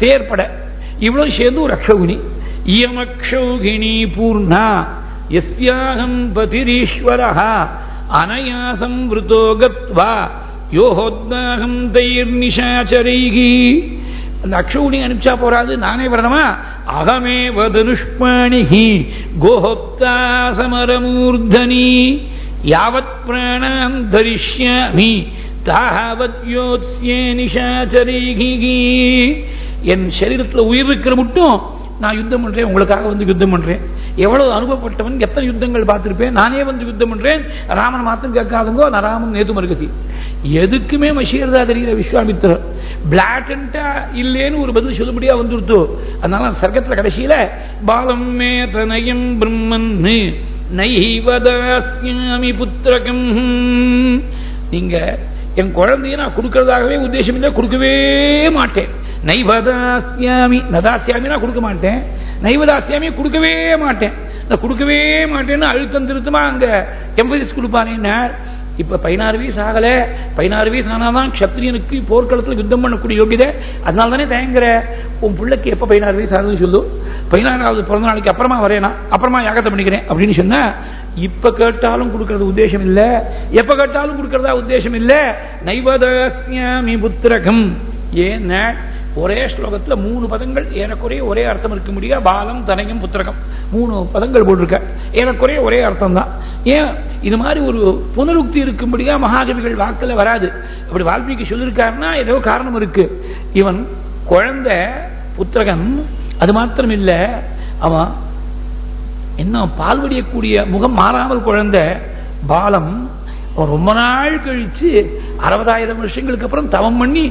தேர்ப்பட இவ்வளவு சேர்ந்து ஒரு அக்ஷௌகிணி. இயமக்ஷௌகிணி பூர்ணா யஸ்யாஹம் பதிரீஸ்வரஹ அனயாசம் விருதோ கத்வா யோஹோத்னாகம் தைர்நிஷாச்சரைகி. அந்த அக்ஷௌகிணி அனுப்பிச்சா போறாது, நானே வரணுமா? அகமே வதனுஷ்மாணிஹி கோஹோத்தா சமரமூர்தனி யாவத் பிராணாம் தரிஷ்யாமி தாவத் யோத்ஸ்யே நிஷாச்சரைகி. என் சரீரத்தில் உயிர் இருக்கிற மட்டும் நான் யுத்தம் பண்றேன், உங்களுக்காக வந்து யுத்தம் பண்றேன். எவ்வளவு அனுபவப்பட்டவன், எத்தனை யுத்தங்கள் பார்த்திருப்பேன், நானே வந்து யுத்தம் பண்றேன். ராமன் மாத்திரம் கேட்காதுங்கோ, நான் ராமன் நேத்து மறுகசி. எதுக்குமே மஷீர்தா தெரியல விஸ்வாமித்திரர். பிளாட்டண்டா இல்லேன்னு ஒரு பதில் சொல்லும்படியா வந்துருத்தோ. அதனால சர்க்கத்துல கடைசியில பாலம் மே தனயம் பிரம்மன் நைவதாஸ்யாமி புத்திரகம். நீங்க என் குழந்தைய நான் கொடுக்கறதாகவே உத்தேசம் இல்லை, கொடுக்கவே மாட்டேன். நைவதாஸ்யாமி, நதாசியாமி நான் கொடுக்க மாட்டேன், நைவதாசியாமி கொடுக்கவே மாட்டேன். நான் கொடுக்கவே மாட்டேன்னு அழுத்தம் திருத்தமா அங்க எம்பசிஸ் கொடுப்பானேன்னா. இப்ப 16 வயசு ஆகல, 16 வயசு ஆனாதான் கஷத்திரியனுக்கு போர்க்களத்தில் யுத்தம் பண்ணக்கூடிய யோகியதை. அதனால தானே தயங்குற. உன் பிள்ளைக்கு எப்ப 16 வயசு ஆகுதுன்னு சொல்லு, 16வது பிறந்த நாளைக்கு அப்புறமா வரேனா, அப்புறமா யாகத்தை பண்ணிக்கிறேன் அப்படின்னு சொன்னா, இப்ப கேட்டாலும் கொடுக்கறது உத்தேசம் இல்ல, எப்ப கேட்டாலும் கொடுக்கறதா உத்தேசம் இல்ல. நைவதாஸ்யாமி புத்திரகம். ஏன்னா ஒரே ஸ்லோகத்துல 3 பதங்கள் ஏறக்குறைய ஒரே அர்த்தம் இருக்க முடியாது. பாலம் தனயம் புத்திரகம் 3 பதங்கள் போட்டிருக்க, ஏறக்குறைய ஒரே அர்த்தம் தான். ஏன் இது மாதிரி ஒரு புனருக்தி இருக்கும்படியா மகாகவிகள் வாக்கில் வராது. அப்படி வால்மீகி சொல்லியிருக்காருன்னா ஏதோ காரணம் இருக்கு. இவன் குழந்தை புத்திரகம், அது மாத்திரம் இல்ல, அவன் இன்னும் பால்வடியக்கூடிய முகம் மாறாமல் குழந்தை பாலம். ரொம்ப நாள் கழிச்சு 60,000 வருஷங்களுக்கு அப்புறம் தவம் பண்ணி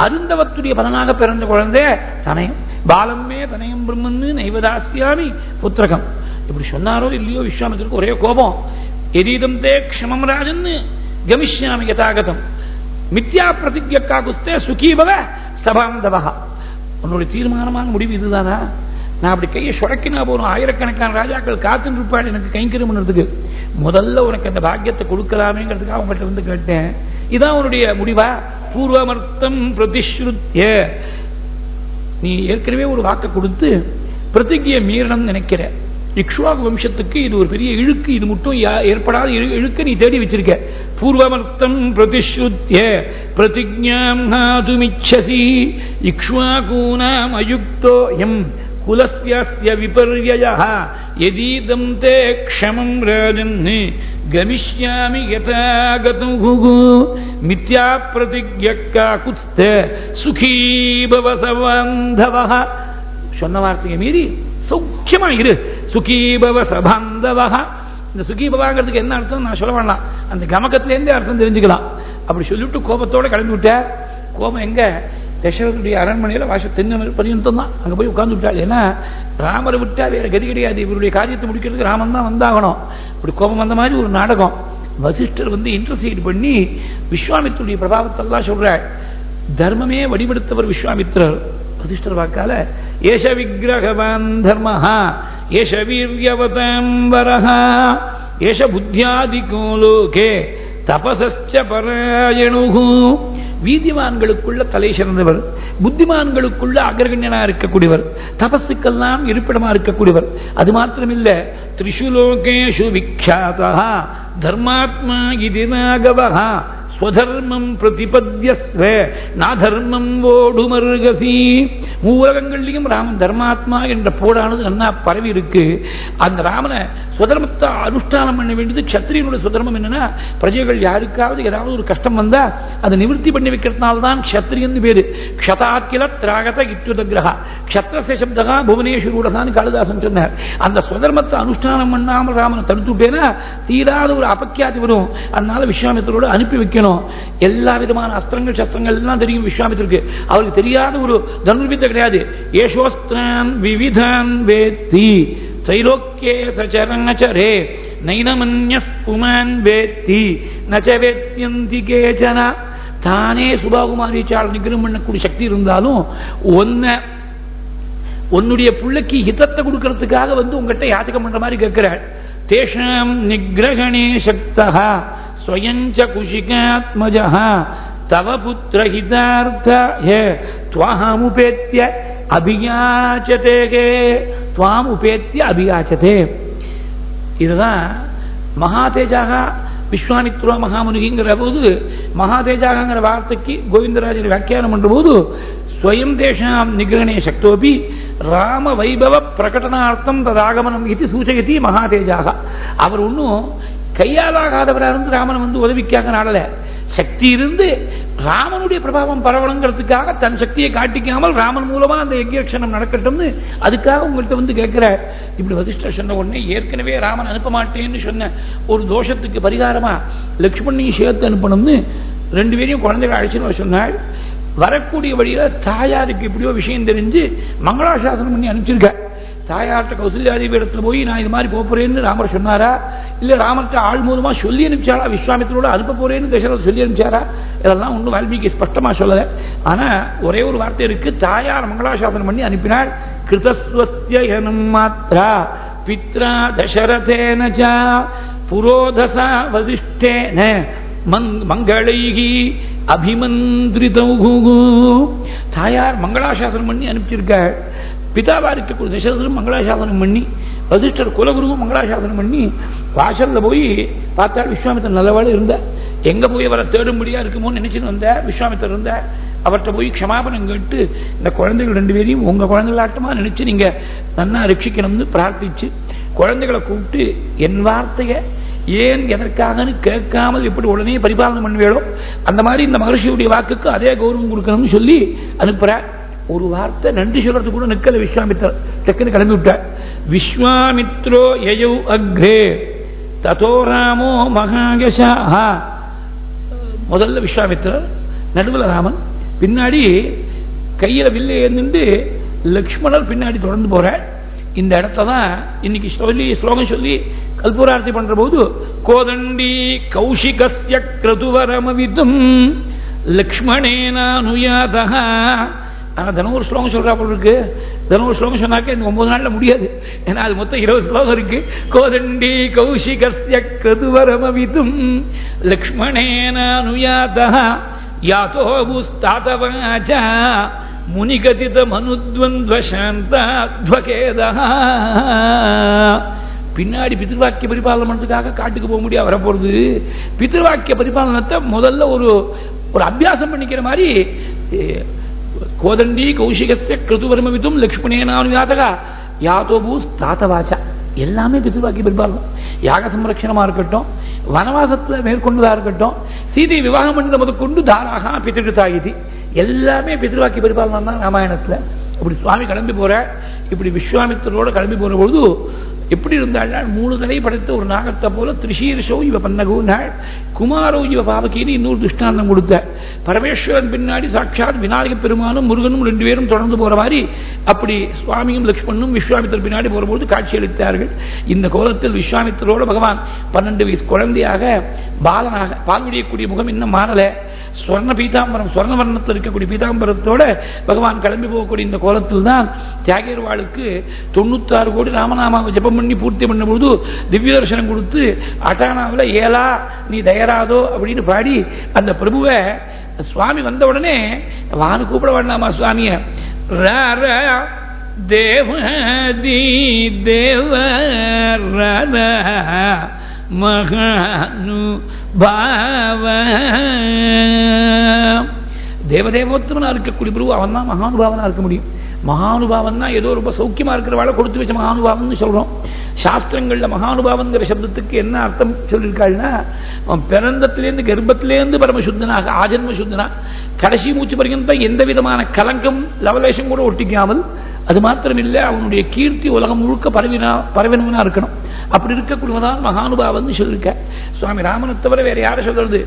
அருந்தவத்துடைய பலனாக பிறந்த குழந்தை தனயம். பாலமே தனயம் பிரம்மன்னு நைவதாசியாமி புத்திரகம். இப்படி சொன்னாரோ இல்லையோ விஸ்வாமித்திரருக்கு ஒரே கோபம். எதீதம் தே க்ஷமம் ராஜன்னு கமிஷ்யாமி யதாகதம் மித்யா பிரதிஜ்ஞா குஸ்தே சுகீபவ சபாந்தவஹ. உன்னுடைய தீர்மானமான முடிவு இதுதானா? நான் அப்படி கையை சுழக்கினா போறோம், ஆயிரக்கணக்கான ராஜாக்கள் காத்துன்னு இருப்பாள் எனக்கு கைங்கரியம் பண்ணுறதுக்கு. முதல்ல உனக்கு அந்த பாக்கியத்தை கொடுக்கலாமேங்கிறதுக்காக அவங்கள்ட்ட வந்து கேட்டேன். இதான் உன்னுடைய முடிவா? பூர்வமர்த்தம் பிரதிஸ்ருத்ய, நீ ஏற்கனவே ஒரு வாக்கை கொடுத்து பிரதிஜ்ஞையை மீறணும் நினைக்கிற. இக்ஷ்வாகு வம்சத்துக்கு இது ஒரு பெரிய இழுக்கு, இது மட்டும் ஏற்படாத இழுக்க நீ தேடி வச்சிருக்க. பூர்வமர்த்தம் பிரதிஸ்ருத்ய பிரதிஜ்ஞாம் நாதுமிச்சசி இக்ஷ்வாகூனாம் அயுக்தோயம் குலஸ்ய விபர்யயஹ யதீதம் தே க்ஷமம் ராஜன் கமிஷ்யாமி யதாகதுஹு மித்யா பிரதிஜ்ஞா குஸ்த சுகீ பவ சபாந்தவஹ. சொன்ன வார்த்தையை மீறி சௌக்கியமா இரு, சுகீ பவ சபாந்தவஹ. இந்த சுகீ பவாங்கிறதுக்கு என்ன அர்த்தம் நான் சொல்ல வேண்டாம், அந்த கமகத்திலேருந்தே அர்த்தம் தெரிஞ்சுக்கலாம். அப்படி சொல்லிவிட்டு கோபத்தோட கிளம்பி விட்டார். கோபம் எங்க? தசரதுடைய அரண்மனையில தென்ன பரியந்தம் தான். அங்க போய் உட்கார்ந்து விட்டாள். ஏன்னா ராமரை விட்டா வேற கதி கிடையாது, இவருடைய காரியத்தை முடிக்கிறதுக்கு ராமன் தான் வந்தாகணும். இப்படி கோபம் வந்த மாதிரி ஒரு நாடகம். வசிஷ்டர் வந்து இன்டர்சீட் பண்ணி விஸ்வாமித்திரருடைய பிரபாவத்தெல்லாம் சொல்றாள். தர்மமே வடிவெடுத்தவர் விஸ்வாமித்திரர். வசிஷ்டர் வாக்கால ஏஷ விக்கிரகவான் தர்மஹா ஏஷ வீர்யவதாம்பரஹா ஏஷ புத்தியாதிகோ லோகே தபசஸ்ச பராயணுஹு. வீதிமான்களுக்குள்ள தலை சிறந்தவர், புத்திமான்களுக்குள்ள அக்ரகண்யனா இருக்கக்கூடியவர், தபஸுக்கெல்லாம் இருப்பிடமா இருக்கக்கூடியவர். அது மாத்திரமில்ல, த்ரிஷு லோகேஷு விக்யாதா தர்மாத்மா இது நாகவஹா ஸ்வதர்மம் பிரதிபத்யஸ்வ நாதர்மம் ஓடுமர்கசி. மூலகங்கள்லையும் ராமன் தர்மாத்மா என்ற போடானது நன்னா பரவி இருக்கு. அந்த ராமனை சுதர்மத்தை அனுஷ்டானம் பண்ண வேண்டியது க்ஷத்திரியனுடைய சுதர்மம். என்னன்னா பிரஜைகள் யாருக்காவது ஏதாவது ஒரு கஷ்டம் வந்தா அதை நிவர்த்தி பண்ணி வைக்கிறதுனால்தான் க்ஷத்திரியன் பேரு. க்ஷதாக்கில திராகத இத்யுதகிரஹா க்ஷத்ரஸ்ய சப்தகா புவனேஸ்வரூடகான்னு காளிதாசன் சொன்னார். அந்த சுதர்மத்தை அனுஷ்டானம் பண்ணாமல் ராமனை தடுத்துட்டேன்னா தீராத ஒரு அபக்கியாதி வரும். அதனால விஸ்வாமித்திரோடு அனுப்பி வைக்கணும். எல்லா விதமான அஸ்திரங்கள் சஸ்திரங்கள் எல்லாம் தெரியும் விஸ்வாமித்திற்கு. அவருக்கு தெரியாத ஒரு தனுர்வித்தை கிடையாது. ஏஷோஸ்திரான் விவிதான் வேத்தி தைலோக்கியே சச்சரணச்சரே நைனமன்யப் புமான் வேத்தி நச வேத்யந்தி கேசன. தானே சுபாகுமாரீச்சால் நிகிரம் பண்ணக்கூடிய சக்தி இருந்தாலும் உன்னுடைய பிள்ளைக்கு ஹிதத்தை கொடுக்கறதுக்காக வந்து உங்ககிட்ட யாத்திகம் பண்ற மாதிரி கேட்கிறாள். தேஷாம் நிகிரகணே சக்தஹ ஸ்வயஞ்ச குஷிகாத்மஜஹ தவ புத்திர ஹிதார்த்தாய த்வஹமுபேத்ய அபியாச்சதே துவாம் உபேத்திய அபியாச்சதே. இதுதான் மகாதேஜாக விஸ்வாமித்ரோ மகாமுனிங்கிற போது மகாதேஜாகங்கிற வார்த்தைக்கு கோவிந்தராஜர் வியாக்கியானம் பண்ற போது ஸ்வயம் தேஷாம் நிகிரணே சக்தோபி ராம வைபவ பிரகடனார்த்தம் ததாகமனம் இது சூச்சயதி மகாதேஜாக. அவர் ஒன்றும் கையாலாகாதவராக இருந்து ராமன் வந்து உதவிக்காக நாடல, சக்தி இருந்து ராமனுடைய பிரபாவம் பரவலங்கிறதுக்காக தன் சக்தியை காட்டிக்காமல் ராமன் மூலமா அந்த யஜ்யக்ஷணம் நடக்கட்டும்னு அதுக்காக உங்கள்கிட்ட வந்து கேட்கிற. இப்படி வசிஷ்டர் சொன்ன உடனே ஏற்கனவே ராமன் அனுப்ப மாட்டேன்னு சொன்ன ஒரு தோஷத்துக்கு பரிகாரமா லக்ஷ்மணையும் சேர்த்து அனுப்பணும்னு 2 பேரையும் குழந்தைகளை அழைச்சுன்னு சொன்னாள். வரக்கூடிய வழியில தாயாருக்கு எப்படியோ விஷயம் தெரிஞ்சு மங்களாசாசனம் பண்ணி அனுப்பிச்சிருக்க. தாயார்கிட்ட கௌசல்யாதேவி இடத்துல போய் நான் இது மாதிரி போறேன்னு ராமர் சொன்னாரா, இல்ல ராமர்கிட்ட ஆள் மூலமா சொல்லி அனுப்பிச்சாரா, விஸ்வாமித்திரோட அனுப்ப போறேன்னு தசரதர் சொல்லி அனுப்பிச்சாரா, இதெல்லாம் ஒன்றும் வால்மீகி ஸ்பஷ்டமா சொல்லல. ஆனா ஒரே ஒரு வார்த்தை இருக்கு, தாயார் மங்களாசாசனம் பண்ணி அனுப்பினாள். கிருதஸ்வத்யயனம் மாத்ரா பித்ரா தசரதேன ச புரோதசா வசிஷ்டேன மங்களைகி அபிமந்திரிதௌ. தாயார் மங்களாசாசனம் பண்ணி அனுப்பிச்சிருக்காள். பிதாவா இருக்கக்கூடிய தசரதரும் மங்களாசாசனம் பண்ணி, வசிஷ்டர் குலகுருவும் மங்களாசாசனம் பண்ணி வாசல்ல போய் பார்த்தாள். விஸ்வாமித்திரன் நல்லவாள் இருந்த, எங்க போய் அவரை தேடும்படியா இருக்குமோன்னு நினைச்சுன்னு வந்த விஸ்வாமித்திரர் இருந்த. அவர்கிட்ட போய் க்ஷமாபனம் கேட்டு இந்த குழந்தைகள் 2 பேரையும் உங்க குழந்தைகளாட்டமா நினைச்சு நீங்க நன்னா ரட்சிக்கணும்னு பிரார்த்திச்சு குழந்தைகளை கூப்பிட்டு என் வார்த்தைய ஏன் எதற்காகன்னு கேட்காமல் எப்படி உடனே பரிபாலனை பண்ணுவேளோ அந்த மாதிரி இந்த மகர்ஷியுடைய வாக்குக்கு அதே கௌரவம் கொடுக்கணும்னு சொல்லி அனுப்புற. ஒரு வார்த்தை நன்றி சொல்றது கூட நிக்கல விஸ்வாமித்திரர், டக்குன்னு கிளம்பி விட்டார். விஸ்வாமித்ரோ யயௌ அக்ரே ததோ ராமோ மகாயசா. முதல்ல விஸ்வாமித்திரர், நடுவில் ராமன், பின்னாடி கையில வில்லை ஏந்திண்டு லக்ஷ்மணர் பின்னாடி தொடர்ந்து போற. இந்த இடத்தான் இன்னைக்கு சொல்லி ஸ்லோகம் சொல்லி கல்பூரார்த்தி பண்ற போது கோதண்டி கௌஷிகஸ்ய கிருதுவரமவிதும் லக்ஷ்மணேனானுயாதா. ஆனா தினம் ஒரு ஸ்லோகம் சொல்றா போல இருக்கு. தினம் ஒரு ஸ்லோகம் சொன்னாக்க இந்த 9 நாள்ல முடியாது, ஏன்னா அது மொத்தம் 20 ஸ்லோகம் இருக்கு. கோதண்டி கௌஷிகஸ்ய கிருதுவரமவிதும் லக்ஷ்மணேனானுயாதா யாதோ புஸ்தாதவாசா முனிகதித மனுத்வந்த்வசாந்தாத்வகேதா. பின்னாடி பித்ருவாக்கிய பரிபாலனம் பண்றதுக்காக காட்டுக்கு போக முடியாது வரப்போறது. பித்ருவாக்கிய பரிபாலனத்தை முதல்ல ஒரு அபியாசம் பண்ணிக்கிற மாதிரி கோதண்டி கௌஷிகஸ்ய கிருதுவரமவிதும் லக்ஷ்மணேனானுயாதா யாதோபூ ஸ்தாதவாச்சா. எல்லாமே பித்ருவாக்கிய பரிபாலனம். யாக சம்ரட்சணமா இருக்கட்டும், வனவாசத்துல மேற்கொண்டதா இருக்கட்டும், சீதை விவாகம் பண்ணது முதற்கொண்டு தாராக பித்ருதாயிதி எல்லாமே பித்ருவாக்கிய பரிபாலனம் தான் ராமாயணத்துல. அப்படி சுவாமி கிளம்பி போற. இப்படி விஸ்வாமித்திரோட கிளம்பி போற பொழுது எப்படி இருந்தாள், 3 தலை படைத்த ஒரு நாகத்தை போல திரிசீர்ஷோ இவ பன்னகுனாள் குமாரோ இவ பாவகின்னு இன்னொரு திருஷ்டாந்தம் கொடுத்த. பரமேஸ்வரன் பின்னாடி சாட்சாத் விநாயக பெருமானும் முருகனும் 2 பேரும் தொடர்ந்து போற மாதிரி அப்படி சுவாமியும் லக்ஷ்மணும் விஸ்வாமித்திர பின்னாடி போறபோது காட்சியளித்தார்கள். இந்த கோலத்தில் விஸ்வாமித்திரோட பகவான் 12 வயசு குழந்தையாக பாலனாக பால் முடியக்கூடிய முகம் இன்னும் மாறல. ஸ்வர்ண பீதாம்பரம், ஸ்வர்ண வர்ணத்தில் இருக்கக்கூடிய பீதாம்பரத்தோட பகவான் கிளம்பி போகக்கூடிய இந்த கோலத்தில் தான் தியாகேர்வாளுக்கு 96 கோடி ராமநாமாவை ஜபம் பண்ணி பூர்த்தி பண்ண பொழுது திவ்ய தரிசனம் கொடுத்து அட்டானாவில் ஏலா நீ தயாராதோ அப்படின்னு பாடி அந்த பிரபுவை சுவாமி வந்த உடனே வானு கூப்பிட வேண்டாமா சுவாமிய தேவதி தேவ மகானு பாவ. தேவதேவோத்தமனா இருக்கக்கூடிய பிரபு அவன் தான் மகானுபாவனா இருக்க முடியும். மகானுபாவன் தான் ஏதோ ரொம்ப சௌக்கியமா இருக்கிறவாளை கொடுத்து வச்ச மகானுபாவன் சொல்றோம். சாஸ்திரங்கள்ல மகானுபாவன்கிற சப்தத்துக்கு என்ன அர்த்தம் சொல்லியிருக்காள்னா, அவன் பிறந்தத்திலேருந்து கர்ப்பத்திலேருந்து பரமசுத்தனாக ஆஜன்ம சுத்தனா கடைசி மூச்சு பர்யந்தம் எந்த விதமான கலங்கம் லவலேஷம் கூட ஒட்டிக்காமல், அது மாத்திரம் இல்லை அவனுடைய கீர்த்தி உலகம் முழுக்க பரவினவனா இருக்கணும். அப்படி இருக்கக்கூடியவதான் மகானுபாவன் சொல்லியிருக்க. சுவாமி ராமனை தவிர வேற யாரை சொல்றது?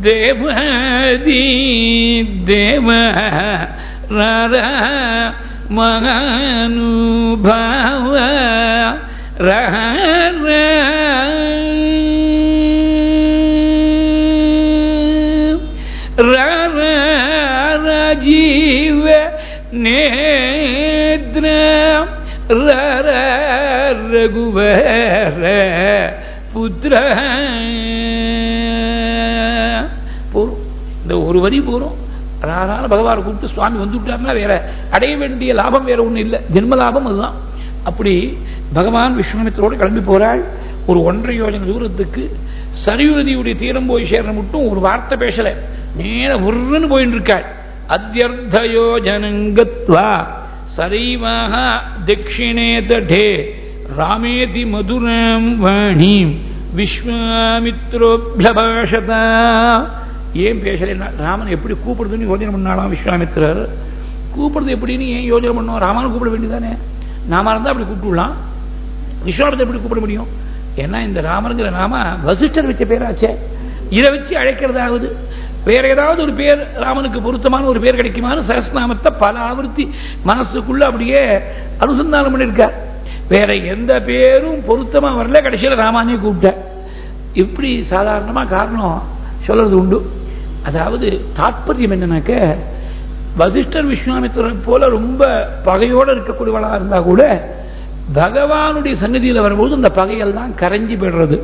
தேவதி தேவ மகானுபாவ ராஜீவ நேத்ர ரகுவர புத்திர. போறோம், இந்த ஒரு வரி போறோம். அதனால பகவானை கூப்பிட்டு சுவாமி வந்துவிட்டார்னா வேற அடைய வேண்டிய லாபம் வேற ஒன்றும் இல்லை, ஜென்ம லாபம் அதுதான். அப்படி பகவான் விஸ்வாமித்திரோடு கிளம்பி போறாள். ஒரு 1.5 யோஜனை தூரத்துக்கு சரியு நதியுடைய தீரம் போய் சேர்ற மட்டும் ஒரு வார்த்தை பேசல, நேர உருன்னு போயின்னு இருக்காள். அத்யர்த்தயோஜனங்கத்வா சரைவாக தட்சிணே தடே ராமேதி மதுரம் வாணீம் விஸ்வாமித்ரோப்யபாஷதா. ஏன் பேசல? ராமன் எப்படி கூப்பிடுதுன்னு யோஜனை பண்ணாலாம் விஸ்வாமித்திரர். கூப்பிடுறது எப்படின்னு ஏன் யோஜனை பண்ணுவோம்? ராமனை கூப்பிட வேண்டியதானே, நாம இருந்தா அப்படி கூப்பிட்டுலாம், விஸ்வாமித்திரர் எப்படி கூப்பிட முடியும்? ஏன்னா இந்த ராமனுங்கிற நாம வசிஷ்டர் வச்ச பேராச்சே, இதை வச்சு அழைக்கிறதாவது. வேற ஏதாவது ஒரு பேர் ராமனுக்கு பொருத்தமான ஒரு பேர் கிடைக்குமான்னு சஹஸ்ரநாமத்தை பல ஆவர்த்தி மனசுக்குள்ள அப்படியே அனுசந்தானம் பண்ணியிருக்கார். வேற எந்த பேரும் பொருத்தமா வரல, கடைசியில் ராமானே கூப்பிட்ட. இப்படி சாதாரணமா காரணம் சொல்றது உண்டு. அதாவது தாற்பயம் என்னன்னாக்க, வசிஷ்டர் விஸ்வாமித்திரர் போல ரொம்ப பகையோடு இருக்கக்கூடியவளா இருந்தா கூட பகவானுடைய சந்நிதியில் வரும்போது அந்த பகையெல்லாம் கரைஞ்சி போயிடுறது.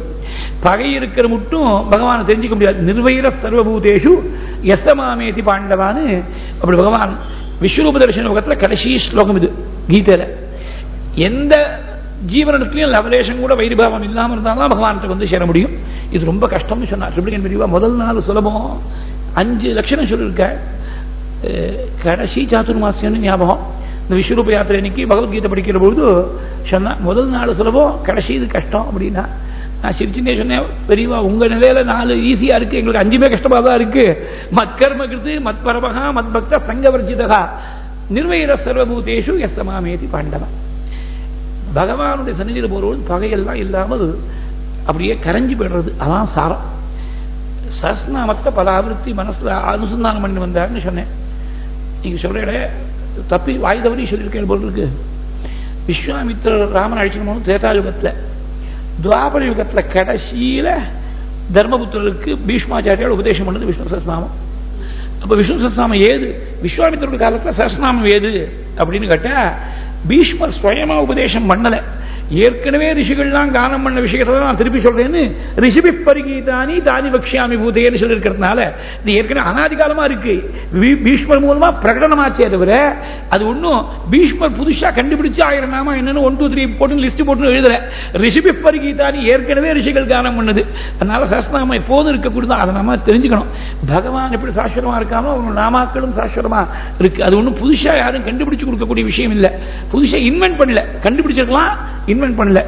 பகை இருக்கிற மட்டும் பகவானை தெரிஞ்சுக்க முடியாது. நிர்வைர சர்வபூதேஷு யசமாமேதி பாண்டவான்னு அப்படி பகவான் விஸ்வரூப தரிசன யோகத்தில் கடைசி ஸ்லோகம் இது கீதையில. எந்த ஜீவனத்திலையும் லவலேஷம் கூட வைரிபாவம் இல்லாமல் இருந்தாலும் பகவானுக்கு வந்து சேர முடியும். இது ரொம்ப கஷ்டம்னு சொன்னார் ட்ரிபிளிகன் பிரிவா. முதல் நாள் சுலபம் 5 லட்சணம் சொல்லியிருக்க, கடைசி சாதுர்மாசியம்னு ஞாபகம். இந்த விஸ்வரூப யாத்திரை இன்னைக்கு பகவத்கீதை படிக்கிற பொழுது சொன்னா முதல் நாள் சுலபம், கடைசி இது கஷ்டம் அப்படின்னா நான் சிரிச்சுட்டே சொன்னேன், பெரியவா உங்க நிலையில 4 ஈஸியா இருக்கு, எங்களுக்கு 5மே கஷ்டமா தான் இருக்கு. மத்கர்ம கிருத்து மத் பரமஹா மத் பக்த சங்கவர்ஜிதா நிர்வைர சர்வபூதேஷு யசமாமேதி பாண்டவா. பகவானுடைய சந்நிதியில் போறபோது பகையெல்லாம் இல்லாமல் அப்படியே கரைஞ்சி போயிடுறது. அதான் சாரம். சஹஸ்ரநாமத்தை பல ஆவர்த்தி மனசுல அனுசந்தானம் பண்ணி வந்தாருன்னு சொன்னேன். நீங்க சொல்ற தப்பி வாய் தவறி சொல்லியிருக்கேன் போல் இருக்கு. விஸ்வாமித்திரர் ராமன் அழிச்சணும் திரேதாயுகத்தில். துவாபர யுகத்தில் கடைசியில தர்மபுத்திரருக்கு பீஷ்மாச்சாரியால் உபதேசம் பண்ணது விஷ்ணு சஹஸ்ரநாமம். அப்ப விஷ்ணு சஹஸ்ரநாமம் ஏது? விஸ்வாமித்திரோட காலத்தில் சஹஸ்ரநாமம் ஏது அப்படின்னு கேட்டா, பீஷ்மர் ஸ்வயமா உபதேசம் பண்ணல, ஏற்கனவே ரிஷிகள்லாம் கானம் பண்ண விஷயத்தை நான் திருப்பி சொல்றேன்னு ரிஷிபி பரிகீதானி தானி பக்ஷாமி பூதையன்னு சொல்லியிருக்கிறதுனால இது ஏற்கனவே அனாதிகாலமா இருக்கு. பீஷ்மர் மூலமா பிரகடனமாச்சே தவிர அது ஒன்றும் பீஷ்மர் புதுசா கண்டுபிடிச்சு 1000 நாமா என்னன்னு 1 2 3 போட்டு லிஸ்ட் போட்டு எழுதுற. ரிஷிபி பரிகீதானி ஏற்கனவே ரிஷிகள் கானம் பண்ணது. அதனால சஹஸ்ரநாமம் எப்போதும் இருக்கக்கூடியதான், அதை நாம தெரிஞ்சுக்கணும். பகவான் எப்படி சாஸ்வரமா இருக்காமோ அவங்க நாமாக்களும் சாஸ்வரமா இருக்கு. அது ஒன்றும் புதுசா யாரும் கண்டுபிடிச்சு கொடுக்கக்கூடிய விஷயம் இல்லை. புதுசா இன்வென்ட் பண்ணல, கண்டுபிடிச்சிருக்கலாம், இன்வென்ட் பண்ணல.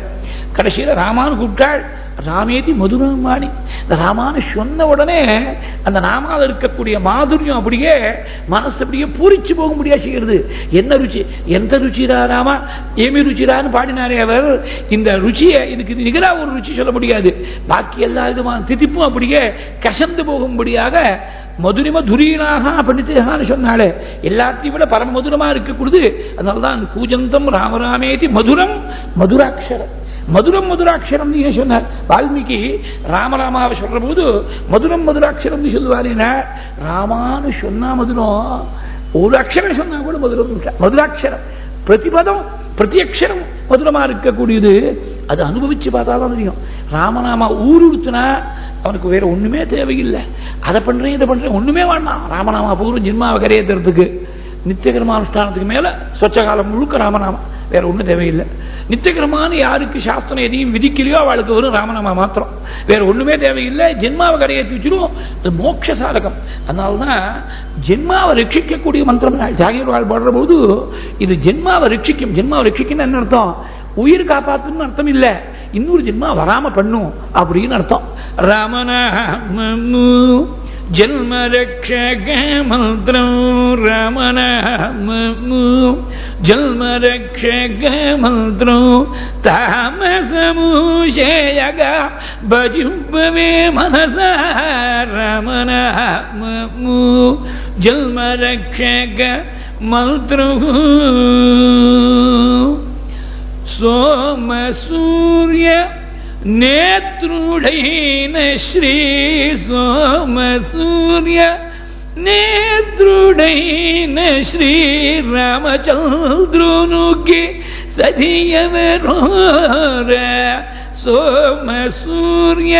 கடைசியில ராமானு கூப்பிட்டாள். ராமேதி மதுரமாணி. இந்த ராமானு சொன்ன உடனே அந்த நாமால இருக்கக்கூடிய மாதுரியம் அப்படியே மனசு அப்படியே பூரிச்சு போக முடியாது செய்கிறது. என்ன ருச்சி, எந்த ருச்சிரா ராமா, ஏமி ருச்சிரான்னு பாடினாரே அவர். இந்த ருச்சியை இதுக்கு நிகரா ஒரு ருச்சி சொல்ல முடியாது. பாக்கி எல்லா விதமான திதிப்பும் அப்படியே கசந்து போகும்படியாக மதுரிம துரீனாக பண்ணிட்டு சொன்னாலே எல்லாத்தையும் விட பரம மதுரமா இருக்கக்கூடாது. அதனால்தான் கூஜந்தம் ராமராமேதி மதுரம் மதுராட்சரம். மதுரம் மதுராட்சரம் நீ சொன்னார் வால்மீகி. ராமராமாவை சொல்ற போது மதுரம் மதுராட்சரம் நீ சொல்லுவாருன்னா, ராமானு சொன்னா மதுரம், ஒரு அக்ஷரம் சொன்னா கூட மதுரம் மதுராட்சரம். பிரதிபதம் பிரத்யக்ஷரம் மதுரமா இருக்கக்கூடியது. அது அனுபவிச்சு பார்த்தாதான் தெரியும். ராமநாமா ஊருடுத்துனா அவனுக்கு வேற ஒண்ணுமே தேவையில்லை. அதை பண்றேன் இதை பண்றேன் ஒண்ணுமே வேண்டாம். ராமநாமா பூர்வம் ஜென்மாவை கரையேற்றுறதுக்கு நித்தியகர்மானுஷ்டானத்துக்கு மேல சொச்ச காலம் முழுக்க ராமநாமா, வேற ஒன்றும் தேவையில்லை. நித்தியகரமான யாருக்கு சாஸ்திரம் எதையும் விதிக்கலையோ அவளுக்கு வரும் ராமநாமா மாத்திரம், வேற ஒண்ணுமே தேவையில்லை. ஜென்மாவை கரையேற்றி வச்சிடும். அது மோட்ச சாதகம். அதனால்தான் ஜென்மாவை ரட்சிக்கக்கூடிய மந்திரம் ஜாகிர் வாழ் போடுற போது இது ஜென்மாவை ரட்சிக்கும். ஜென்மாவை ரட்சிக்குன்னு என்ன அர்த்தம்? உயிர் காப்பாத்துன்னு அர்த்தம் இல்ல, இன்னொரு ஜென்மா வராம பண்ணும் அப்படின்னு அர்த்தம். ராமநாமமு ஜென்ம ரக்ஷக மந்திரம், ராமநாமமு ஜென்ம ரக்ஷக மந்திரம், தாமசமூஷேயக பஜும்பவே மனசா, ராமநாமமு ஜென்ம ரக்ஷக மந்திரம். சோம சூரிய நேத்ருடைன ஸ்ரீ சோம சூரிய நேத்ருடைன ஸ்ரீ ராமச்சந்திரனுக்கு சதியவரோர. சோம சூரிய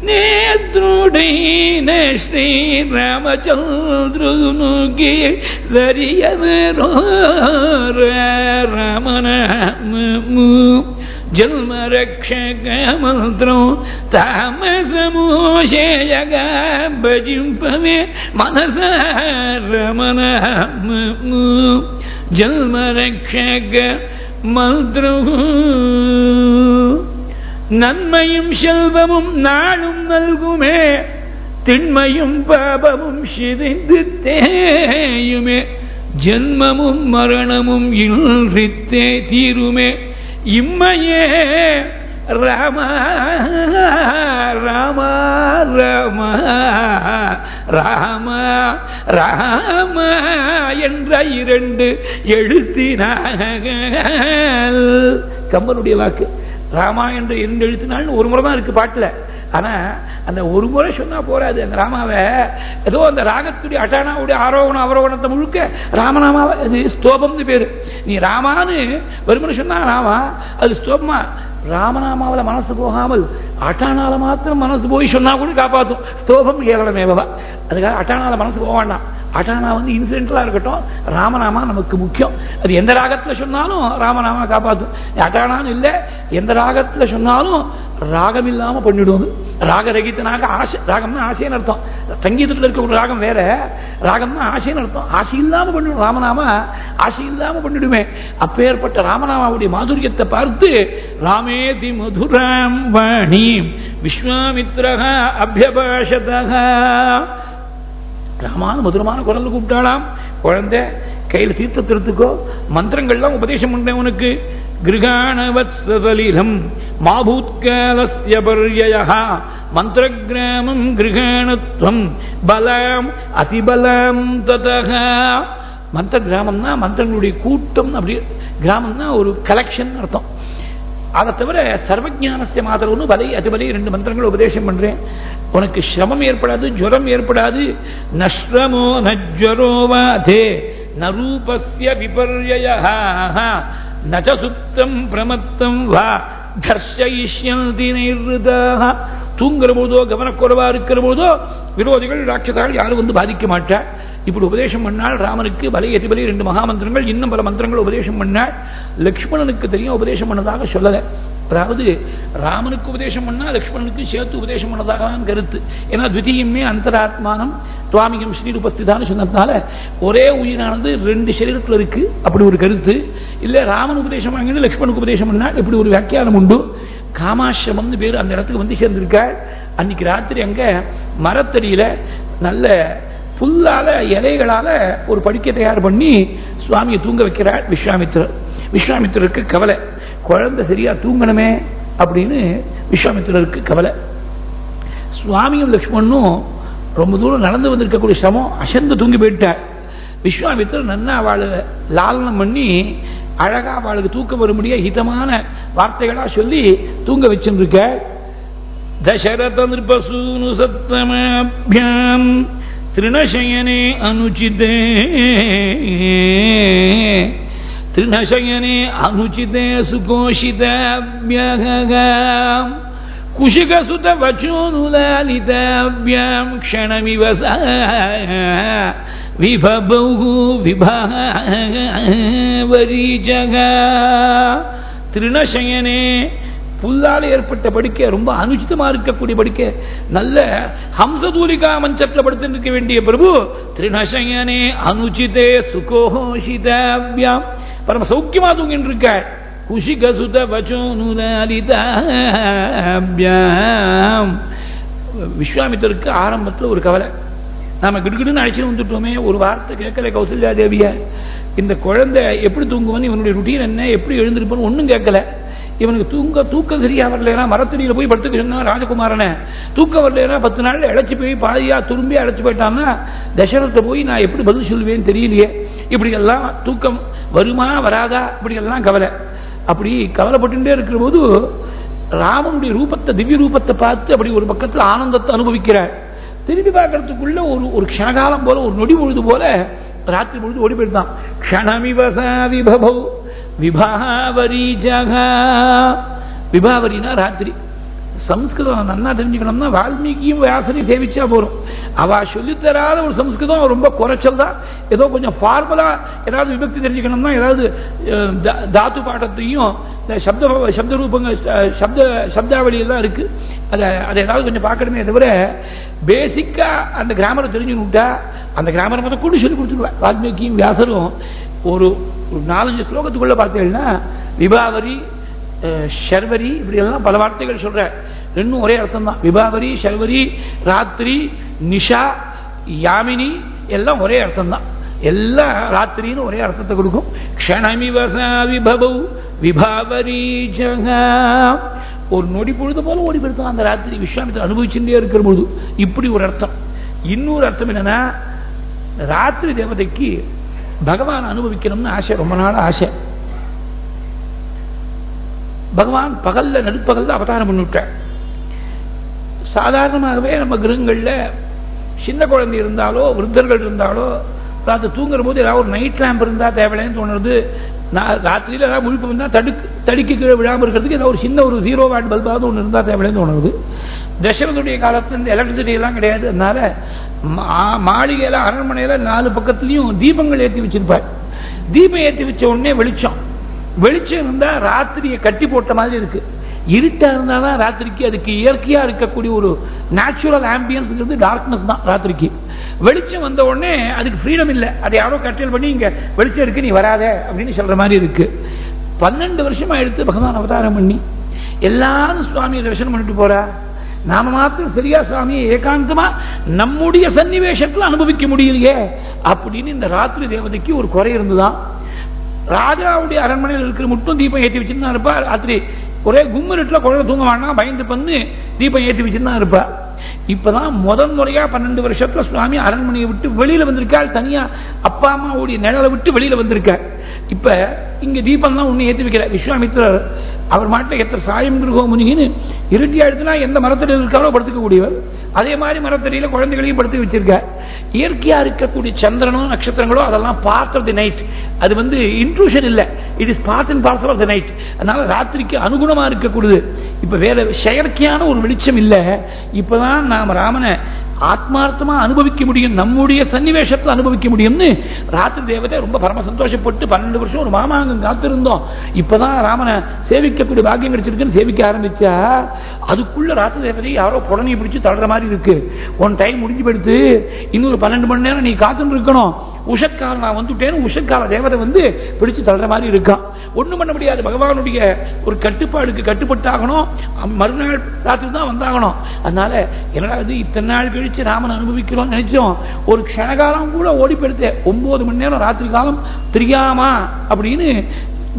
நேத்ருடைன ஸ்ரீராமச்சந்திரனுகி தரியவரோ ராமநாமமு ஜன்மரக்ஷக மந்திரம் தாமசமோஷேயக பஜிம்பவே மனச ரமணமு ஜன்மரக்ஷக மந்திரம் நன்மையும் செல்வமும் நாளும் நல்குமே திண்மையும் பாபமும் சிதைந்து தேயுமே ஜன்மமும் மரணமும் இன்றித்தே தீருமே இம்மையே ராம ராம ராம ராம ராம என்ற 2 எழுத்தினால் கம்பனுடைய வாக்கு. ராமா என்ற 2 எழுத்தினால் ஒரு முறை தான் இருக்கு பாட்டுல. ஆனா அந்த ஒரு முறை சொன்னா போறாது. அந்த ராமாவை ஏதோ அந்த ராகத்துடைய அட்டானாவுடைய ஆரோகணம் அவரோகணத்தை முழுக்க ராமநாமாவை அது ஸ்தோபம்னு பேரு. நீ ராமான்னு வெறுமனை சொன்னா ராமா அது ஸ்தோபமா. ராமநாமாவில மனசு போகாமல் அட்டானால மாத்திரம் மனசு போய் சொன்னா கூட காப்பாற்றும். ஸ்தோபம் கேவலமேவா. அதுக்காக அட்டானால மனசு போவாண்டாம். அட்டானா இன்சிடென்டலா இருக்கட்டும், ராமநாமா நமக்கு முக்கியம். அது எந்த ராகத்துல சொன்னாலும் ராமநாமா காப்பாற்றும். அட்டானான்னு இல்லை, எந்த ராகத்துல சொன்னாலும் ராகம் இல்லாம பண்ணிடுவோம். ராகரகித்தனாக ஆசை. ராகம்னா ஆசைன்னு அர்த்தம். சங்கீதத்தில் இருக்க ஒரு ராகம் வேற, ராகம்னா ஆசைன்னு அர்த்தம். ஆசை இல்லாம பண்ணிடும் ராமநாமா. ஆசை இல்லாம பண்ணிடுமே. அப்பேற்பட்ட ராமநாமாவுடைய மாதுரியத்தை பார்த்து ராமேதி மதுராம் வாணி விஸ்வாமித்ரஹ அபியபாஷதஹ. ராமான மதுரமான குரல் கூப்பிட்டாலாம். குழந்தை கையில் தீர்த்தத்தை எடுத்துக்கோ, மந்திரங்கள்லாம் உபதேசம் பண்றேன் உனக்கு. கிருகாணவத்சலிலம் மாபூத்காலஸ்ய பர்யயஹ மந்திரகிராமம் கிருகாணத்வம் பலம் அதிபலம் ததஹ. மந்திர கிராமம்னா மந்திரங்களுடைய கூட்டம். அப்படி கிராமம்னா ஒரு கலெக்ஷன் அர்த்தம். அதை தவிர சர்வஜானஸ்ய மாதரவுன்னு பலை அதிபலை 2 மந்திரங்கள் உபதேசம் பண்றேன். உனக்கு சிரமம் ஏற்படாது, ஜுரம் ஏற்படாது. நஷ்ரமோ நஜ்வரோ வாதே நரூபஸ்ய விபர்யயஹ நச சுத்தம் பிரமத்தம் வா தர்ஷயிஷ்யந்தி நிர்ருதஹ. தூங்குற போதோ கவனக்குறைவா இருக்கிற போதோ விரோதிகள் ராட்சசால் யாரும் பாதிக்க மாட்டார். இப்படி உபதேசம் பண்ணால் ராமனுக்கு பலை அதிபலை 2 மகாமந்திரங்கள், இன்னும் பல மந்திரங்கள் உபதேசம் பண்ணால். லக்ஷ்மணனுக்கு தெரியும் உபதேசம் பண்ணதாக சொல்லல. அதாவது ராமனுக்கு உபதேசம் பண்ணா லக்ஷ்மணனுக்கு சேர்த்து உபதேசம் பண்ணதாக கருத்து. ஏன்னா த்விதீயமே அந்தராத்மானம் துவாமிகம் ஸ்ரீரூபஸ்திதான்னு சொன்னதுனால ஒரே உயிரானது 2 சரீரத்தில் இருக்கு. அப்படி ஒரு கருத்து இல்ல. ராமன் உபதேசம் வாங்கிட்டு லக்ஷ்மணுக்கு உபதேசம் பண்ணா இப்படி ஒரு வியாக்கியானம் உண்டு. காமாசிரமம்னு பேரு அந்த இடத்துக்கு சேர்ந்திருக்காள். அன்னைக்கு ராத்திரி அங்க மரத்தடியில நல்ல புல்லால இலைகளால ஒரு படுக்கை தயார் பண்ணி சுவாமியை தூங்க வைக்கிறார் விஸ்வாமித்திரர். விஸ்வாமித்திரருக்கு கவலை, குழந்தை சரியா தூங்கணுமே அப்படின்னு விஸ்வாமித்திரருக்கு கவலை. சுவாமியும் லக்ஷ்மணும் ரொம்ப தூரம் நடந்து வந்திருக்கக்கூடிய சிரமம், அசந்து தூங்கி போயிட்டார். விஸ்வாமித்திரர் நன்னா அவளை லாலனம் பண்ணி அழகா அவளுக்கு தூக்கம் வரும்படியா ஹிதமான வார்த்தைகளா சொல்லி தூங்க வச்சிருக்க. தசரத நிருபசூனு சத்தமாப்யாம் திருணசயனே அனுச்சிதே திருணசயனே அனுச்சிதே சுகோஷிதாப்யம் குஷிகசுத வச்சோனுலாலிதாப்யம் க்ஷணமிவ விபபௌ விபாவரீஜக. திருணசயனே புல்லால் ஏற்பட்ட படுக்கை, ரொம்ப அனுச்சிதமா இருக்கக்கூடிய படுக்கை, நல்ல ஹம்சதூலிகா மஞ்சத்தில் படுத்து இருக்க வேண்டிய பிரபு திருநசயனே அனுச்சிதே சுகோஷிதாப்யாம் பரம சௌக்கியமா தூங்கிட்டு இருக்க. குஷிகசுத வச்சோனுலாலிதாப்யாம். விஸ்வாமித்திரருக்கு ஆரம்பத்தில் ஒரு கவலை, நாம கிடுகிடுன்னு அழைச்சிட்டு வந்துட்டோமே, ஒரு வார்த்தை கேட்கல கௌசல்யா தேவிய. இந்த குழந்தை எப்படி தூங்குவான்னு, இவனுடைய ருட்டீன் என்ன, எப்படி எழுந்திருப்பான்னு ஒன்னும் கேட்கல. இவனுக்கு தூக்கம் சரியா வரலன்னா மரத்தடியில் போய் படுத்துக்க சொன்னா ராஜகுமாரனை. தூக்கம் வரலன்னா 10 நாள்ல இழைச்சி போய் பாதியா துரும்பி அழைச்சி போயிட்டான்னா தசரத்தை போய் நான் எப்படி பதில் சொல்லுவேன்னு தெரியலையே. இப்படி எல்லாம் தூக்கம் வருமா வராதா இப்படி எல்லாம் கவலை. அப்படி கவலைப்பட்டுட்டே இருக்கிற போது ராமனுடைய ரூபத்தை, திவ்ய ரூபத்தை பார்த்து அப்படி ஒரு பக்கத்தில் ஆனந்தத்தை அனுபவிக்கிறார். திரும்பி பார்க்கறதுக்குள்ள ஒரு க்ஷணகாலம் போல, ஒரு நொடி பொழுது போல ராத்திரி பொழுது ஓடி போயிட்டான். க்ஷணமிவசா விபவௌ விபாவரீஜக. விபாவரினா ராத்திரி. சம்ஸ்கிருதம் நல்லா தெரிஞ்சுக்கணும்னா வால்மீகியும் வியாசரையும் சேவிச்சா போறோம். அவ சொல்லித்தராத ஒரு சம்ஸ்கிருதம் ரொம்ப குறைச்சல் தான். ஏதோ கொஞ்சம் ஃபார்முலா ஏதாவது விபக்தி தெரிஞ்சுக்கணும்னா ஏதாவது தாத்து பாட்டத்தையும் சப்த ரூபங்கள் சப்தாவளி எல்லாம் இருக்கு, அதை ஏதாவது கொஞ்சம் பார்க்கணுமே தவிர பேசிக்கா அந்த கிராமரை தெரிஞ்சுக்கிட்டா அந்த கிராமரை மட்டும் கூட சொல்லி கொடுத்துருவா. வால்மீகியும் வியாசரும் ஒரு 4-5 ஸ்லோகத்துக்குள்ள பார்த்தீங்கன்னா விபாவரி ஷர்வரி இப்படி எல்லாம் பல வார்த்தைகள் சொல்ற, ரெண்டும் ஒரே அர்த்தம் தான். விபாவரி ஷர்வரி ராத்திரி நிஷா யாமினி எல்லாம் ஒரே அர்த்தம் தான். எல்லாம் ராத்திரின்னு ஒரே அர்த்தத்தை கொடுக்கும். க்ஷணமிவசாவிபவ விபாவரி ஜகா, ஒரு நொடி பொழுது போல ஓடி போயிருந்தான் அந்த ராத்திரி விஸ்வாமித்திரர் அனுபவிச்சுட்டே இருக்கிற பொழுது. இப்படி ஒரு அர்த்தம். இன்னொரு அர்த்தம் என்னன்னா, ராத்திரி தேவதைக்கு பகவான் அனுபவிக்கணும்னு ஆசை, ரொம்ப நாள் ஆசை. பகவான் பகல்ல நடுப்பகல்ல அவதாரம் பண்ணிவிட்டார். சாதாரணமாகவே நம்ம கிரகங்கள்ல சின்ன குழந்தை இருந்தாலோ விருத்தர்கள் இருந்தாலோ ராத்திரி தூங்குற போது ஏதாவது ஒரு நைட் லேம்ப் இருந்தா தேவையில்லைன்னு தோணுறது. ராத்திரியில் ஏதாவது முழிப்பு இருந்தால் தடுக்கி கீழே விழாமல் இருக்கிறதுக்கு ஏதாவது ஒரு சின்ன ஒரு 0 வாட் பல்பாவது ஒன்று இருந்தால் தேவையில்லைன்னு தோணுது. தசரதுடைய காலத்துல இந்த எலக்ட்ரிசிட்டி எல்லாம் கிடையாது. அதனால மாளிகையில அரண்மனையில 4 பக்கத்துலையும் தீபங்கள் ஏற்றி வச்சிருப்பார். தீபம் ஏற்றி வச்ச உடனே வெளிச்சம் இருந்தா ராத்திரியை கட்டி போட்ட மாதிரி இருக்கு. இருட்டா இருந்தாதான் ராத்திரிக்கு அதுக்கு இயற்கையா இருக்கக்கூடிய ஒரு நேச்சுரல் ஆம்பியன்ஸ் டார்க்னஸ் தான். ராத்திரிக்கு வெளிச்சம் வந்த உடனே அதுக்கு ஃப்ரீடம் இல்லை. அதை யாரோ கட்டல் பண்ணி இங்க வெளிச்சம் இருக்கு நீ வராத அப்படின்னு சொல்ற மாதிரி இருக்கு. 12 வருஷமா எடுத்து பகவான் அவதாரம் பண்ணி எல்லாரும் சுவாமியை தரிசனம் பண்ணிட்டு போறா. நாம மாத்திரம் சரியா சுவாமியை ஏகாந்தமா நம்முடைய சன்னிவேஷத்துல அனுபவிக்க முடியலையே அப்படின்னு இந்த ராத்திரி தேவதைக்கு ஒரு குறை இருந்துதான். ராஜாவுடைய அரண்மனையில் இருக்கிற மட்டும் தீபம் ஏற்றி வச்சுதான் இருப்பா. ராத்திரி ஒரே கும்மிருட்டுல குழந்தை தூங்க வேண்டாம் பயந்து பண்ணு தீபம் ஏற்றி வச்சுதான் இருப்பா. இப்பதான் முதல் முறையா 12 வருஷத்துல சுவாமி அரண்மனையை விட்டு வெளியில வந்திருக்காள். தனியா அப்பா அம்மாவுடைய நிழலை விட்டு வெளியில வந்திருக்காள். இப்ப இங்க தீபம் தான் ஒண்ணு ஏற்றி வைக்கிற விஸ்வாமித்திரர் அவர் மாட்டில் எத்தனை சாயம் முனிகின்னு இருட்டியா எடுத்துனா எந்த மரத்தடியில் இருக்காரோ படுத்துக்க கூடியவர். அதே மாதிரி மரத்தடியில குழந்தைகளையும் படுத்து வச்சிருக்கார். இயற்கையா இருக்கக்கூடிய சந்திரனோ நட்சத்திரங்களோ அதெல்லாம் பார்ட் ஆஃப் தி நைட். அது இன்ட்ரூஷன் இல்லை, it is part and parcel of the night. அதனால ராத்திரிக்கு அனுகுணமா இருக்கக்கூடியது. இப்ப வேற செயற்கையான ஒரு வெளிச்சம் இல்லை. இப்பதான் நாம ராமனை ஆத்மார்த்தமா அனுபவிக்க முடியும், நம்முடைய சன்னிவேஷத்தை அனுபவிக்க முடியும்னு ராத்திரி தேவதை ரொம்ப பரம சந்தோஷப்பட்டு 12 வருஷம் ஒரு மாமாங்கம் காத்திருந்தோம். இப்பதான் ராமனை சேவிக்கக்கூடிய பாக்கியம் கிடைச்சிருக்குன்னு சேவிக்க ஆரம்பிச்சா அதுக்குள்ள ராத்திரி தேவதை யாரோ புடனையை பிடிச்சு தள்ளுற மாதிரி இருக்கு. ஒன் டைம் முடிஞ்சு போயிடுத்து, இன்னொரு 12 மணி நேரம் நீ காத்துட்டு இருக்கணும். உஷத்காலம் நான் வந்துட்டேன்னு உஷத்கால தேவதை பிடிச்சு தள்ளுற மாதிரி இருக்கான். ஒண்ணும் பண்ண முடியாது. பகவானுடைய ஒரு கட்டுப்பாடுக்கு கட்டுப்பட்டாகணும். மறுநாள் ராத்திரி தான் வந்தாகணும். அதனால என்னடா இது இத்தனை நாள் கழிச்சு ராமன் அனுபவிக்கிறோம் நினைச்சோம். ஒரு க்ஷணகாலம் கூட ஓடி போயிடுத்து. 9 மணி நேரம் ராத்திரி காலம் தெரியாமா அப்படின்னு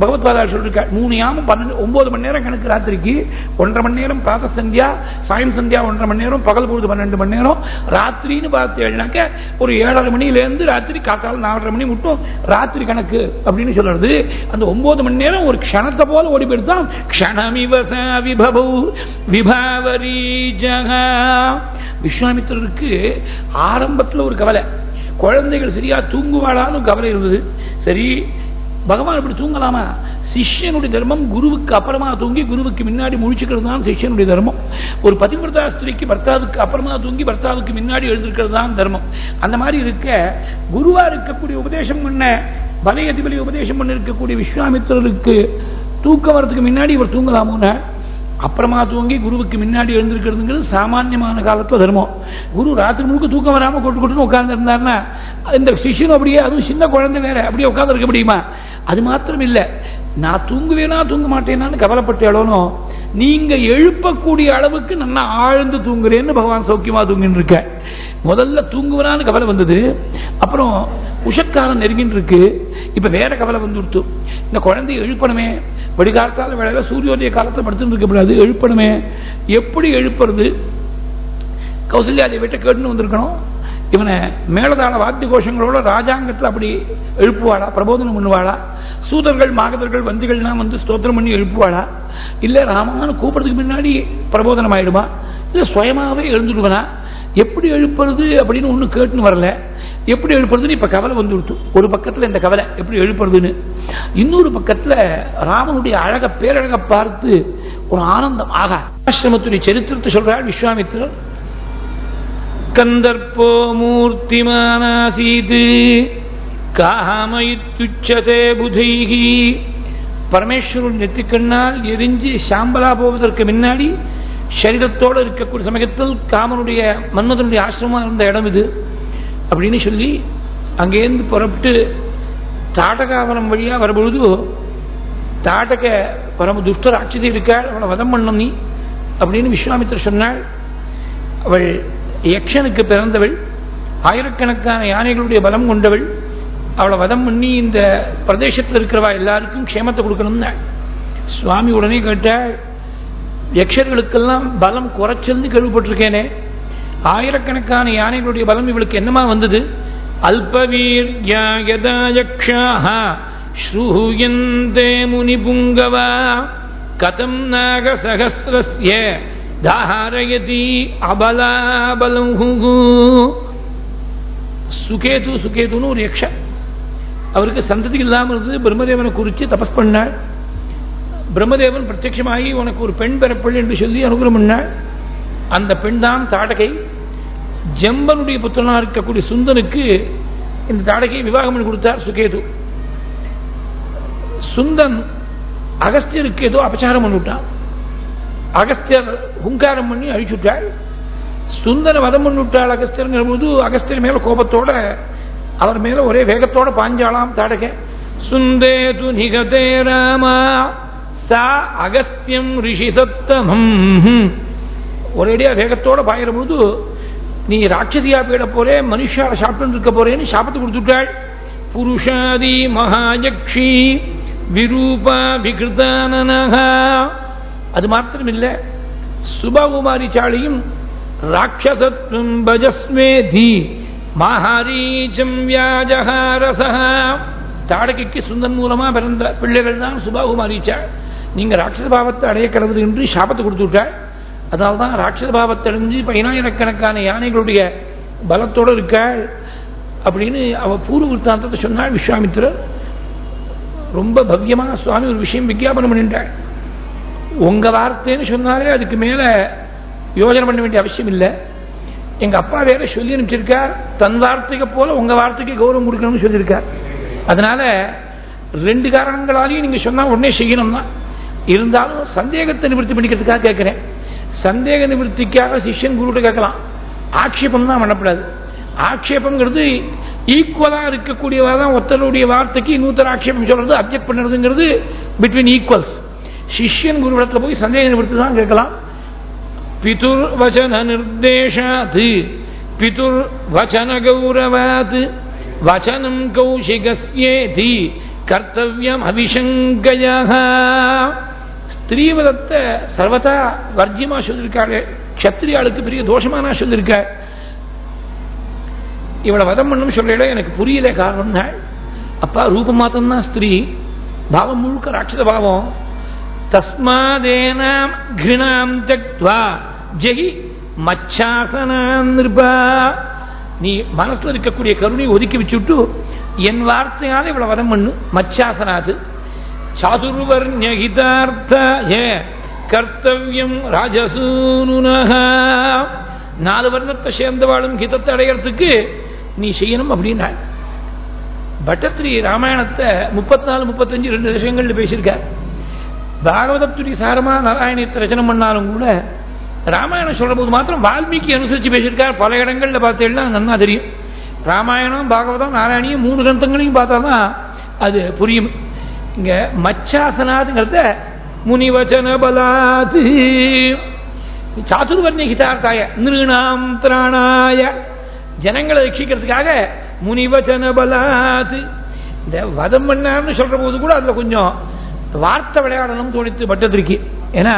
பகவத்பாதா சொல்லிருக்கார். 3 யாமம் 9 மணி நேரம் கணக்கு ராத்திரிக்கு. 1.5 மணி நேரம் பிராத சந்தியா, சாயம் சந்தியா 1.5 மணி நேரம், பகல் பொழுது 12 மணி நேரம். ராத்திரின்னு பார்த்தேன்னாக்க ஒரு 7:30 மணியிலேருந்து ராத்திரி காத்தாலும் 4:30 மணி மட்டும் ராத்திரி கணக்கு அப்படின்னு சொல்றது. அந்த 9 மணி நேரம் ஒரு க்ஷணத்தை போல ஓடி போயிடுதான். க்ஷணமிவச விபவ விபாவரி ஜகா. விஸ்வாமித்திரருக்கு ஆரம்பத்தில் ஒரு கவலை, குழந்தைகள் சரியா தூங்குவாளான்னு கவலை இருந்தது. சரி பகவான் இப்படி தூங்கலாமா? சிஷ்யனுடைய தர்மம் குருவுக்கு அப்புறமா தூங்கி குருவுக்கு முன்னாடி முழிச்சுக்கிறது தான் சிஷ்யனுடைய தர்மம். ஒரு பதிவிரதா ஸ்திரீக்கு பர்த்தாவுக்கு அப்புறமா தூங்கி பர்த்தாவுக்கு முன்னாடி எழுந்திருக்கிறது தான் தர்மம். அந்த மாதிரி இருக்க குருவா இருக்கக்கூடிய உபதேசம் பண்ண பலை அதிபலி உபதேசம் பண்ண இருக்கக்கூடிய விஸ்வாமித்திரருக்கு தூக்கம் வரதுக்கு முன்னாடி இவர் தூங்கலாமோன்னு அப்புறமா தூங்கி குருவுக்கு முன்னாடி எழுந்திருக்கிறதுங்கிறது சாமானியமான காலத்துல தர்மம். குரு ராத்திரி முழுக்க தூக்கம் வராம கொட்டு கொட்டுன்னு உட்கார்ந்து இருந்தாருன்னா இந்த சிஷ்யனும் அப்படியே, அதுவும் சின்ன குழந்தை வேற, அப்படியே உட்கார்ந்து இருக்க முடியுமா? அது மாத்திரம் இல்ல, நான் தூங்குவேனா தூங்க மாட்டேனான்னு கவலைப்பட்டாலும் நீங்க எழுப்பக்கூடிய அளவுக்கு நல்லா ஆழ்ந்து தூங்குறேன்னு பகவான் சௌக்கியமா தூங்கின்னு இருக்க. முதல்ல தூங்குவனான்னு கவலை வந்தது, அப்புறம் உஷத்காலம் நெருங்கின்னு இருக்கு. இப்ப வேற கவலை வந்துடுத்து. இந்த குழந்தைய எழுப்பணுமே, வடிகாலத்தால வேலை சூரியோதய காலத்தை படுத்துட்டு இருக்கக்கூடாது, எழுப்பணுமே. எப்படி எழுப்புறது? கௌசல்யாதை வீட்டை கேட்டுன்னு வந்திருக்கணும். இவனை மேலதாள வாத்திய கோஷங்களோட ராஜாங்கத்தில் அப்படி எழுப்புவாளா, பிரபோதனம் பண்ணுவாளா? சூதர்கள் மாகதர்கள் வந்திகள்லாம் ஸ்தோத்திரம் பண்ணி எழுப்புவாளா? இல்ல ராமான்னு கூப்பிடுறதுக்கு முன்னாடி பிரபோதனம் ஆயிடுமா? இல்ல சுயமாவே எழுந்துடுவனா? எப்படி எழுப்புறது அப்படின்னு ஒண்ணு கேட்டுன்னு வரல. எப்படி எழுப்புறதுன்னு இப்ப கவலை வந்துடுத்து. ஒரு பக்கத்துல இந்த கவலை எப்படி எழுப்புறதுன்னு, இன்னொரு பக்கத்துல ராமனுடைய பேரழக பார்த்து ஒரு ஆனந்தம். ஆகா, ஆசிரமத்துடைய சரித்திரத்தை சொல்றார் விஸ்வாமித்திரர். கந்தர்ப்போ மூர்த்திமானாசீத் காமயித்துச்சதே புதைஹி. பரமேஸ்வரன் நெத்திக்கண்ணால் எரிஞ்சு சாம்பலா போவதற்கு முன்னாடி சரீரத்தோடு இருக்கக்கூடிய சமயத்தில் காமனுடைய மன்மதனுடைய ஆசிரமம் இருந்த இடம் இது அப்படின்னு சொல்லி அங்கேருந்து புறப்பட்டு தாட்டகாவனம் வழியா வரும்பொழுது தாட்டக பரம துஷ்ட ராட்சசி இருக்காள், அவளை வதம் பண்ணம் நீ அப்படின்னு விஸ்வாமித்திரர் சொன்னாள். அவள் யக்ஷனுக்கு பிறந்தவள், ஆயிரக்கணக்கான யானைகளுடைய பலம் கொண்டவள். அவளை வதம் பண்ணி இந்த பிரதேசத்தில் இருக்கிறவா எல்லாருக்கும் க்ஷேமத்தை கொடுக்கணும்னா சுவாமி உடனே கேட்டாள், யக்ஷர்களுக்கெல்லாம் பலம் குறைச்சல்னு கேள்விப்பட்டிருக்கேனே, ஆயிரக்கணக்கான யானைகளுடைய பலம் இவளுக்கு என்னமா வந்தது? அல்பவீர்யா யதா யக்ஷாஹ ஸ்ரூயந்தே முனிபுங்கவா கதம் நாக சகஸ்ரஸ்ய தாரயதி அபலாபலம். சுகேதுன்னு ஒரு யக்ஷ, அவருக்கு சந்ததி இல்லாமல் இருந்து பிரம்மதேவனை குறித்து தபஸ் பண்ணாள். பிரம்மதேவன் பிரத்யட்சமாகி உனக்கு ஒரு பெண் பிறப்பள் என்று சொல்லி அனுகிரகம் பண்ணாள். அந்த பெண் தான் தாடகை. ஜம்பனுடைய புத்திரனா இருக்கக்கூடிய சுந்தனுக்கு இந்த தாடகையை விவாகம் பண்ணி கொடுத்தார் சுகேது. சுந்தன் அகஸ்தியருக்கு ஏதோ அபச்சாரம் பண்ணிவிட்டான். அகஸ்தியர் ஹுங்காரம் பண்ணி அழிச்சுட்டாள். சுந்தனை வதம் பண்ணிவிட்டாள் அகஸ்தியர்ங்கிற போது அகஸ்தியர் மேல கோபத்தோட அவர் மேல ஒரே வேகத்தோட பாஞ்சாலாம் தாடக. சுந்தேது நிகதே ராமா சா அகஸ்தியம் ரிஷி சத்தமம். ஒரேடியா வேகத்தோட பாயிற போது நீ ராட்சதியா போயிட போறே, மனுஷால சாப்பிட்டு இருக்க போறேன்னு சாபத்தை கொடுத்துட்டாள். புருஷாதி மகாயக்ஷி விரூபா விகிருதானனஹா. அது மாத்திரம் இல்ல, சுபகுமாரி சாளியும் ராட்சசத்வம் பஜஸ்மேதி மகாரீச்சம் வியாஜஹாரசஹ. தாடகைக்கு சுந்தன் மூலமா பிறந்த பிள்ளைகள் தான் சுபாகுமாரிச்சாள். நீங்க ராட்சச பாவத்தை அடைய கடவுது என்று சாபத்தை கொடுத்து விட்டாள். அதனால்தான் ராட்சச பாவத்தை அடைஞ்சு 10,000கணக்கான யானைகளுடைய பலத்தோடு இருக்காள் அப்படின்னு அவ பூர்வ விற்த்தாந்தத்தை சொன்னாள். விஸ்வாமித்திரர் ரொம்ப பவ்யமா சுவாமி ஒரு விஷயம் விஞ்ஞாபனம் பண்ணிட்டாள். உங்க வார்த்தைன்னு சொன்னாலே அதுக்கு மேல யோஜனை பண்ண வேண்டிய அவசியம் இல்லை. எங்க அப்பா வேற சொல்லி அனுப்பிச்சிருக்கார், தன் வார்த்தைக்கு போல உங்க வார்த்தைக்கு கௌரவம் கொடுக்கணும்னு சொல்லியிருக்கார். அதனால 2 காரணங்களாலையும் நீங்க சொன்னா உடனே செய்யணும்னா, இருந்தாலும் சந்தேகத்தை நிவர்த்தி பண்ணிக்கிறதுக்காக கேட்கிறேன். சந்தேக நிவர்த்திக்காக சிஷ்யன் குருட்ட கேட்கலாம், ஆட்சேபம் தான் பண்ணப்படாது. ஆட்சேபம்ங்கிறது ஈக்குவலா இருக்கக்கூடியவா தான் ஒருத்தருடைய வார்த்தைக்கு இன்னொருத்தர் ஆட்சேபம் சொல்றது, அப்ஜெக்ட் பண்ணுறதுங்கிறது பிட்வீன் ஈக்குவல்ஸ். சிஷ்யன் குருவிடத்தில் போய் சந்தேக நிவர்த்தி தான் கேட்கலாம். பிதுர் வச்சன நிர்தேசாத் பிதுர் வச்சன கௌரவாத் வச்சனம் கௌஷிகஸ்யேதி கர்த்தவ்யம் அவிசங்கயஹ. ஸ்திரீவதத்தை சர்வதா வர்ஜியமா சொல்லியிருக்காரு. க்ஷத்ரியாளுக்கு பெரிய தோஷமான சொல்லியிருக்கார். இவளை வதம் பண்ணும் சொல்ல எனக்கு புரியல. காரணம் அப்பா ரூபம் மாத்திரம் தான் ஸ்திரீ, பாவம் முழுக்க ராட்சத பாவம். தஸ்மாதேனாம் கிருணாம் தக்த்வா ஜெகி மச்சாசனான் நிருபா. நீ மனசுல இருக்கக்கூடிய கருணை ஒதுக்கி வச்சுட்டு என் வார்த்தையால இவ்வளவு வதம் பண்ணு. மச்சாசனாது சாதுர்வர்ணிதார்த்தாய கர்த்தவ்யம் ராஜசூனுனஹ. 4 வர்ணத்தை சேர்ந்தவாளும் ஹிதத்தை அடையறதுக்கு நீ செய்யணும் அப்படின்னா. பட்டத்திரி ராமாயணத்தை 34-35 2 விஷயங்கள்ல பேசியிருக்கார். பாகவதத்துடைய சாரமா நாராயணத்தை ரச்சனை பண்ணாலும் கூட ராமாயணம் சொல்ற போது மாத்திரம் வால்மீகி அனுசரிச்சு பேசியிருக்கார். பல இடங்கள்ல பார்த்தேன்னா நன்னா தெரியும். ராமாயணம் பாகவதம் நாராயணியும் 3 கிரந்தங்களையும் பார்த்தாதான் அது புரியும். இங்க மச்சாசனாதுங்கிறத முனிவச்சன பலாது சாதுர்வர்ணிய ஹிதார்த்தாய நிருணாம் திராணாய, ஜனங்களை ரட்சிக்கிறதுக்காக முனிவச்சன பலாது. இந்த வதம் பண்ணார்னு சொல்ற போது கூட அதுல கொஞ்சம் வார்த்தை விளையாடணும் தோணித்து பட்டத்திற்கு. ஏன்னா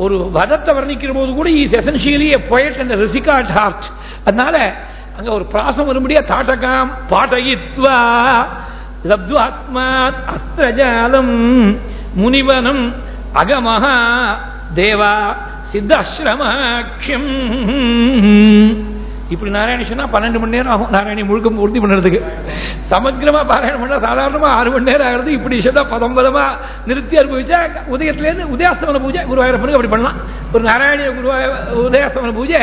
ஒரு வதத்தை வர்ணிக்கிற போது கூட is essentially a poet and rasika at heart. அதனால அங்க ஒரு பிராசம் வரும்படியா தாட்டகாம் பாட்டயித்வா லப்துவாத்மாத் அஸ்திரஜாலம் முனிவனம் அகமஹா தேவா சித்தாஸ்ரமாக்ஷம். இப்படி நாராயணி சொன்னா 12 மணி நேரம் ஆகும் நாராயணி முழுக்க உறுதி பண்ணுறதுக்கு. சமக்கிரமா பாராயணம் பண்ணா சாதாரணமா 6 மணி நேரம் ஆகிறது. இப்படி சொன்னா பதம்பதமா நிறுத்தி அனுபவிச்சா உதயத்திலேருந்து உதயாஸ்தமன பூஜை குருவாயூரப்பனுக்கு அப்படி பண்ணலாம். ஒரு நாராயணிய உதயாஸ்தமன பூஜை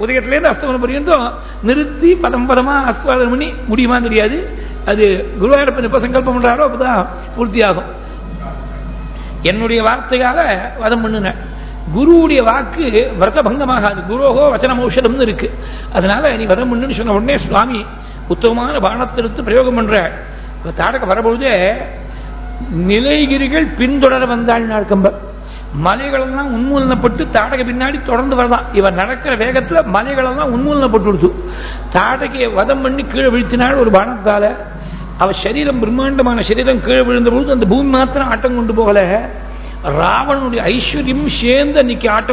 உதயத்திலேருந்து அஸ்தமன பரியந்தம் நிறுத்தி பதம்பதமா அஸ்வாதனம் பண்ணி முடியுமா தெரியாது. அது குருவாயூரப்பன் எப்ப சங்கல்பம் பண்றாரோ அப்பதான் பூர்த்தி ஆகும். என்னுடைய வார்த்தையால வதம் பண்ணுன குருவுடைய வாக்கு விரதபங்கமாகாது. குரோகோ வச்சனமௌஷதம்னு இருக்கு. அதனால நீ வதம் பண்ணுன்னு சொன்ன உடனே சுவாமி உத்தமமான பானத்திற்கு பிரயோகம் பண்ற. தாடக வரபொழுதே நிலைகிரிகள் பின்தொடர வந்தாள் நாட்கம்பர். மலைகளெல்லாம் உன்மூலனப்பட்டு தாடக பின்னாடி தொடர்ந்து வரலாம். இவன் நடக்கிற வேகத்துல மலைகளெல்லாம் உன்மூலனப்பட்டு கொடுத்து தாடகையை வதம் பண்ணி கீழே வீழ்த்தினாள் ஒரு பானத்தால. அவ சரீரம் பிரம்மாண்டமான சரீரம் கீழே விழுந்த பொழுது அந்த பூமி மாத்திரம் ஆட்டம் கொண்டு போகல, ராவணனுடைய ஐஸ்வர்யம் சேர்ந்து அன்னைக்கு ஆட்டம்